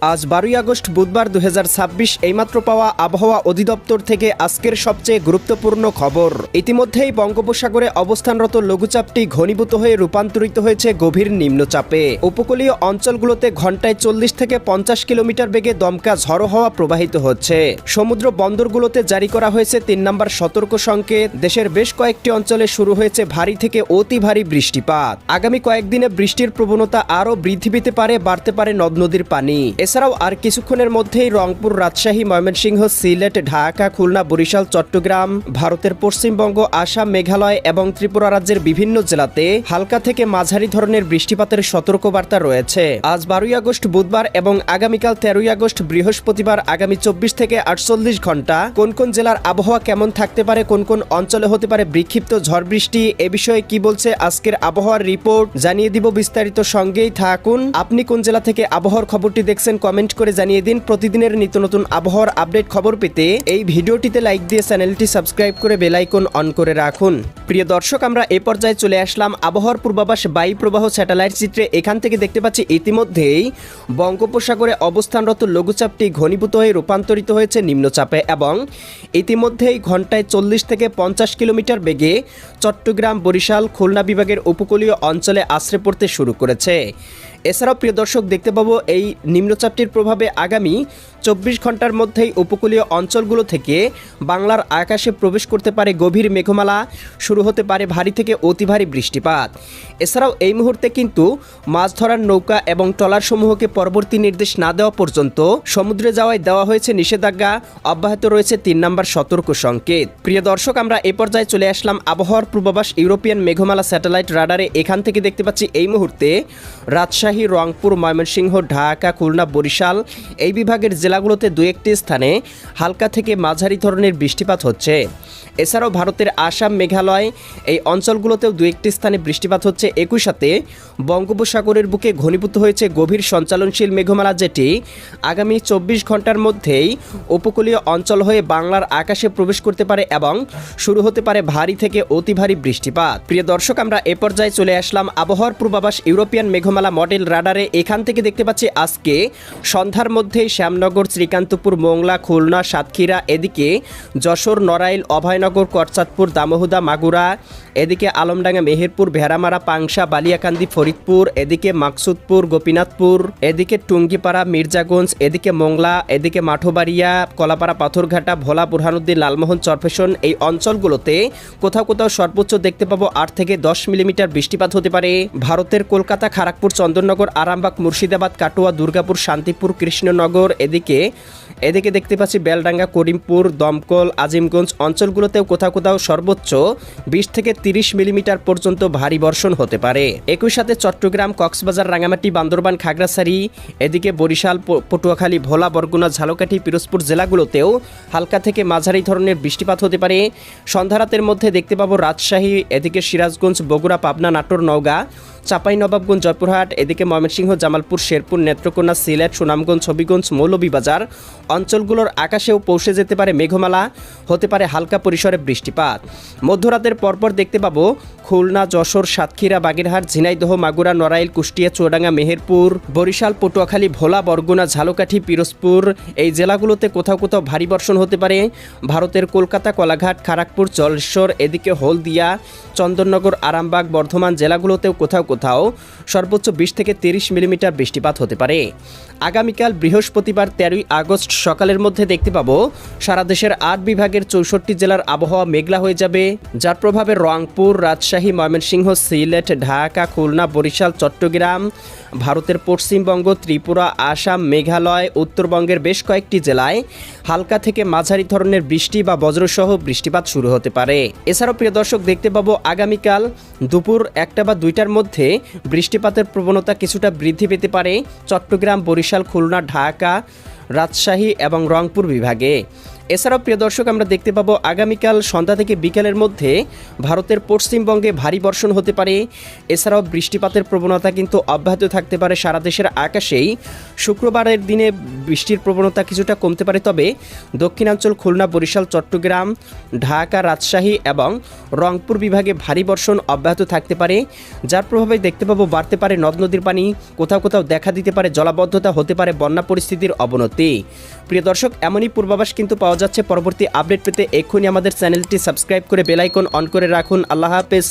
আজ 12ই আগস্ট বুধবার 2026 এইমাত্র পাওয়া আবহাওয়া অধিদপ্তর থেকে আজকের সবচেয়ে গুরুত্বপূর্ণ খবর। ইতিমধ্যেই বঙ্গোপসাগরে অবস্থানরত লঘুচাপটি ঘনীভূত হয়ে রূপান্তরিত হয়েছে গভীর নিম্নচাপে। উপকূলীয় অঞ্চলগুলোতে ঘন্টায় 40 থেকে 50 কিলোমিটার বেগে দমকা ঝড়ো হাওয়া প্রবাহিত হচ্ছে। সমুদ্র বন্দরগুলোতে জারি করা হয়েছে 3 নম্বর সতর্ক সংকেত। দেশের বেশ কয়েকটি অঞ্চলে শুরু হয়েছে ভারী থেকে অতি ভারী বৃষ্টিপাত। আগামী কয়েকদিনে বৃষ্টির প্রবণতা আরও বৃদ্ধি পেতে পারে, বাড়তে পারে নদ নদীর পানি। এছাড়াও আর কিছুক্ষণের মধ্যেই রংপুর, রাজশাহী, ময়মনসিংহ, সিলেট, ঢাকা, খুলনা, বরিশাল, চট্টগ্রাম, ভারতের পশ্চিমবঙ্গ, আসাম, মেঘালয় এবং ত্রিপুরা রাজ্যের বিভিন্ন জেলাতে হালকা থেকে মাঝারি ধরনের বৃষ্টিপাতের সতর্কবার্তা রয়েছে। আজ 12ই আগস্ট বুধবার এবং আগামীকাল 13ই আগস্ট বৃহস্পতিবার আগামী 24 থেকে 48 ঘন্টা কোন কোন জেলার আবহাওয়া কেমন থাকতে পারে, কোন কোন অঞ্চলে হতে পারে বিক্ষিপ্ত ঝড় বৃষ্টি, এ বিষয়ে কি বলছে আজকের আবহাওয়ার রিপোর্ট জানিয়ে দিব বিস্তারিত। সঙ্গেই থাকুন। আপনি কোন জেলা থেকে আবহাওয়ার খবরটি দেখছেন কমেন্ট করে জানিয়ে দিন। প্রতিদিনের নিত্য নতুন আবহাওয়ার আপডেট খবর পেতে এই ভিডিওটিতে লাইক দিয়ে চ্যানেলটি সাবস্ক্রাইব করে বেল আইকন অন করে রাখুন। প্রিয় দর্শক, আমরা এ পর্যায়ে চলে আসলাম আবহাওয়ার পূর্বাভাস বায়ু প্রবাহ স্যাটেলাইট চিত্রে। এখান থেকে দেখতে পাচ্ছি ইতিমধ্যেই বঙ্গোপসাগরে অবস্থানরত লঘুচাপটি ঘনীভূত হয়ে রূপান্তরিত হয়েছে নিম্নচাপে এবং ইতিমধ্যেই ঘন্টায় 40 থেকে 50 কিলোমিটার বেগে চট্টগ্রাম, বরিশাল, খুলনা বিভাগের উপকূলীয় অঞ্চলে আশ্রে পড়তে শুরু করেছে। এছাড়াও প্রিয় দর্শক দেখতে পাবো এই নিম্নচাপটির প্রভাবে আগামী 24 ঘন্টার মধ্যেই উপকূলীয় অঞ্চলগুলো থেকে বাংলার আকাশে প্রবেশ করতে পারে গভীর মেঘমালা, শুরু হতে পারে ভারী থেকে অতি ভারী বৃষ্টিপাত। এছাড়াও এই মুহূর্তে কিন্তু মাছ ধরার নৌকা এবং ট্রলারসমূহকে পরবর্তী নির্দেশ না দেওয়া পর্যন্ত সমুদ্রে যাওয়ায় দেওয়া হয়েছে নিষেধাজ্ঞা। অব্যাহত রয়েছে 3 নম্বর সতর্ক সংকেত। প্রিয় দর্শক, আমরা এ পর্যায়ে চলে আসলাম আবহাওয়ার পূর্বাভাস ইউরোপিয়ান মেঘমালা স্যাটেলাইট রাডারে। এখান থেকে দেখতে পাচ্ছি এই মুহূর্তে রাজশাহী, রংপুর, ময়মনসিংহ, ঢাকা, খুলনা, বরিশাল এই বিভাগের জেলাগুলোতে দু একটি স্থানে হালকা থেকে মাঝারি ধরনের বৃষ্টিপাত হচ্ছে। এছাড়াও ভারতের আসাম, মেঘালয় এই অঞ্চলগুলোতেও দু একটি স্থানে বৃষ্টিপাত হচ্ছে। একই সাথে বঙ্গোপসাগরের বুকে ঘনীভূত হয়েছে গভীর সঞ্চালনশীল মেঘমালা, যেটি আগামী 24 ঘন্টার মধ্যেই উপকূলীয় অঞ্চল হয়ে বাংলার আকাশে প্রবেশ করতে পারে এবং শুরু হতে পারে ভারী থেকে অতি ভারী বৃষ্টিপাত। প্রিয় দর্শক, আমরা এ পর্যায়ে চলে আসলাম আবহাওয়ার পূর্বাভাস ইউরোপিয়ান মেঘমালা মডেল রাডারে। এখান থেকে দেখতে পাচ্ছি আজকে সন্ধ্যার মধ্যেই শ্যামনগর, শ্রীকান্তপুর, মোংলা, খুলনা, সাতক্ষীরা, এদিকে যশোর, নড়াইল, অভয়নগর, করচাঁদপুর, দামোহদা, মাগুরা, এদিকে আলমডাঙ্গা, মেহেরপুর, ভেড়ামারা, পাংশা, বালিয়াকান্দি, ফরিদপুর, এদিকে মাকসুদপুর, গোপীনাথপুর, এদিকে টুঙ্গিপাড়া, মির্জাগঞ্জ, এদিকে মোংলা, এদিকে মাঠোবাড়িয়া, কলাপাড়া, পাথরঘাটা, ভোলা, বুরহানুদ্দিন, লালমোহন, চরফেশন এই অঞ্চলগুলোতে কোথাও কোথাও সর্বোচ্চ দেখতে পাবো 8 থেকে 10 মিলিমিটার বৃষ্টিপাত হতে পারে। ভারতের কলকাতা, খড়গপুর, চন্দননগর, আরামবাগ, মুর্শিদাবাদ, কাটোয়া, দুর্গাপুর, শান্তিপুর, কৃষ্ণনগর, এদিকে দেখতে পাচ্ছি বেলডাঙ্গা, করিমপুর, দমকল, আজিমগঞ্জ অঞ্চলগুলোতেও কোথাও কোথাও সর্বোচ্চ 20 থেকে 30 মিলিমিটার পর্যন্ত ভারী বর্ষণ হতে পারে। একই সাথে চট্টগ্রাম, কক্সবাজার, রাঙামাটি, বান্দরবান, খাগড়াছড়ি, এদিকে বরিশাল, পটুয়াখালী, ভোলা, বরগুনা, ঝালকাঠি, পিরোজপুর জেলাগুলোতেও হালকা থেকে মাঝারি ধরনের বৃষ্টিপাত হতে পারে। সন্ধ্যারাতের মধ্যে দেখতে পাবো রাজশাহী, এদিকে সিরাজগঞ্জ, বগুড়া, পাবনা, নাটোর, নওগাঁ, চাঁপাইনবাবগঞ্জ, জয়পুরহাট, এদিকে ময়মনসিংহ, জামালপুর, শেরপুর, নেত্রকোনা, সিলেট, সুনামগঞ্জ, হবিগঞ্জ, মৌলভীবাজার অঞ্চলগুলোর আকাশেও পৌঁছে যেতে পারে মেঘমালা, হতে পারে হালকা পরিসরে বৃষ্টিপাত। মধ্যরাতের পরপর দেখতে পাবো খুলনা, যশোর, সাতক্ষীরা, বাগেরহাট, ঝিনাইদহ, মাগুরা, নড়াইল, কুষ্টিয়া, চুয়াডাঙ্গা, মেহেরপুর, বরিশাল, পটুয়াখালী, ভোলা, বরগুনা, ঝালকাঠি, পিরোজপুর এই জেলাগুলোতে কোথাও কোথাও ভারী বর্ষণ হতে পারে। ভারতের কলকাতা, কোলাঘাট, খড়গপুর, জলেশ্বর, এদিকে হলদিয়া, চন্দননগর, আরামবাগ, বর্ধমান জেলাগুলোতেও কোথাও কোথাও সর্বোচ্চ 20 থেকে 30 মিলিমিটার বৃষ্টিপাত হতে পারে। আগামীকাল বৃহস্পতিবার 13ই আগস্ট সকালের মধ্যে দেখতে পাবো সারা দেশের 8 বিভাগের 64 জেলার আবহাওয়া মেঘলা হয়ে যাবে, যার প্রভাবে রংপুর, রাজশাহী, ময়মনসিংহ, সিলেট, ঢাকা, খুলনা, বরিশাল, চট্টগ্রাম, ভারতের পশ্চিমবঙ্গ, ত্রিপুরা, আসাম, মেঘালয়, উত্তরবঙ্গের বেশ কয়েকটি জেলায় হালকা থেকে মাঝারি ধরনের বৃষ্টি বা বজ্রসহ বৃষ্টিপাত শুরু হতে পারে। এছাড়াও প্রিয় দর্শক দেখতে পাবো আগামীকাল দুপুর 1টা বা 2টার মধ্যে বৃষ্টিপাতের প্রবণতা কিছুটা বৃদ্ধি পেতে পারে চট্টগ্রাম, বরিশাল, খুলনা, ঢাকা, রাজশাহী এবং রংপুর বিভাগে। এছাড়াও প্রিয় দর্শক আমরা দেখতে পাবো আগামীকাল সন্ধ্যা থেকে বিকেলের মধ্যে ভারতের পশ্চিমবঙ্গে ভারী বর্ষণ হতে পারে। এছাড়াও বৃষ্টিপাতের প্রবণতা কিন্তু অব্যাহত থাকতে পারে সারা দেশের আকাশেই। শুক্রবারের দিনে বৃষ্টির প্রবণতা কিছুটা কমতে পারে, তবে দক্ষিণাঞ্চল খুলনা, বরিশাল, চট্টগ্রাম, ঢাকা, রাজশাহী এবং রংপুর বিভাগে ভারী বর্ষণ অব্যাহত থাকতে পারে, যার প্রভাবে দেখতে পাবো বাড়তে পারে নদ নদীর পানি, কোথাও কোথাও দেখা দিতে পারে জলাবদ্ধতা, হতে পারে বন্যা পরিস্থিতির অবনতি। প্রিয় দর্শক, এমনই পূর্বাভাস কিন্তু পাওয়া যাচ্ছে। পরবর্তী আপডেট পেতে এক্ষুনি আমাদের চ্যানেলটি সাবস্ক্রাইব করে বেল আইকন অন করে রাখুন। আল্লাহ হাফেজ।